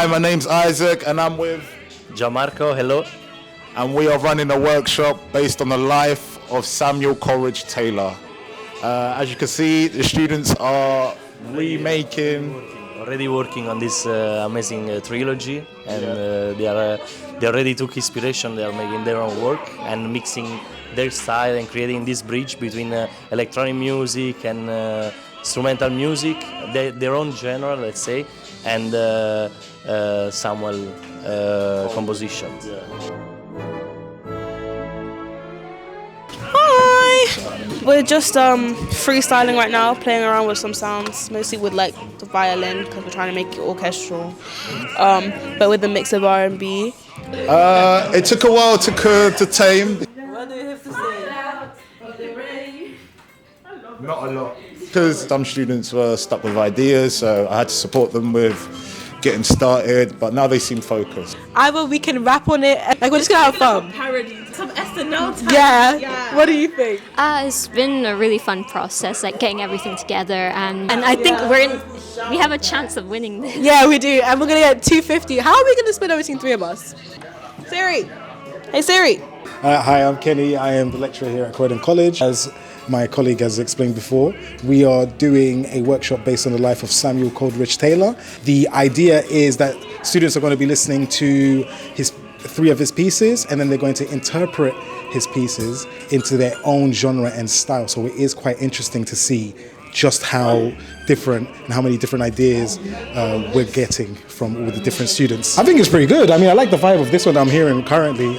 Hi, my name's Isaac and I'm with Giammarco, hello. and we are running a workshop based on the life of Samuel Coleridge-Taylor. As you can see, the students are Already working on this amazing trilogy, and they already took inspiration. They are making their own work and mixing their style and creating this bridge between electronic music and instrumental music, their own genre, let's say, and Samuel compositions. We're just freestyling right now, playing around with some sounds, mostly with like the violin because we're trying to make it orchestral, but with a mix of R&B. It took a while to tame. What do you have to say? Not a lot. Because some students were stuck with ideas, so I had to support them with getting started, but now they seem focused. Either we can rap on it, like we're just gonna have fun. Parody, some SNL type. Yeah. What do you think? It's been a really fun process, like getting everything together, and I think we have a chance of winning this. Yeah, we do, and we're gonna get 250. How are we gonna split everything, three of us? Siri. Hey Siri. Hi, I'm Kenny. I am the lecturer here at Croydon College. As my colleague has explained before, we are doing a workshop based on the life of Samuel Coleridge-Taylor. The idea is that students are going to be listening to three of his pieces, and then they're going to interpret his pieces into their own genre and style. So it is quite interesting to see just how different and how many different ideas we're getting from all the different students. I think it's pretty good. I mean, I like the vibe of this one I'm hearing currently.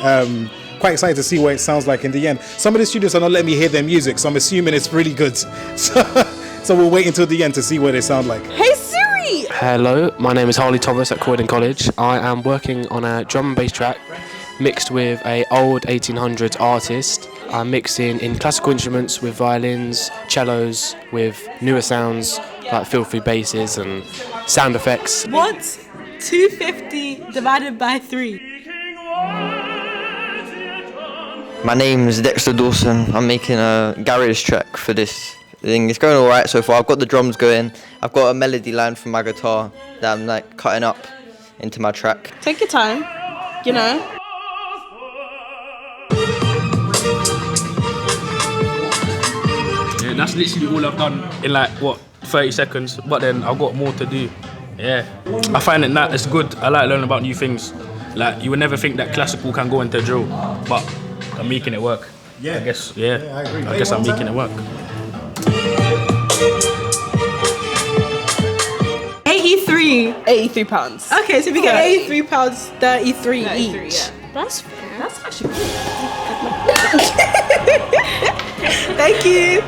Quite excited to see what it sounds like in the end. Some of the students are not letting me hear their music, so I'm assuming it's really good. So we'll wait until the end to see what they sound like. Hey Siri. Hello, my name is Harley Thomas at Croydon College. I am working on a drum and bass track mixed with a old 1800s artist. I'm mixing in classical instruments with violins, cellos, with newer sounds like filthy basses and sound effects. What's 250 divided by 3? My name is Dexter Dawson. I'm making a garage track for this thing. It's going alright so far. I've got the drums going. I've got a melody line from my guitar that I'm like cutting up into my track. Take your time, you know. Yeah, that's literally all I've done in like 30 seconds, but then I've got more to do. Yeah, I find that it's good. I like learning about new things. Like you would never think that classical can go into drill, but I'm making it work. Yeah, I guess. Yeah, I agree. I guess I'm making it work. 83 pounds. Okay, so we get 83 pounds, 33 each. Yeah. That's fair. That's actually good. Thank you.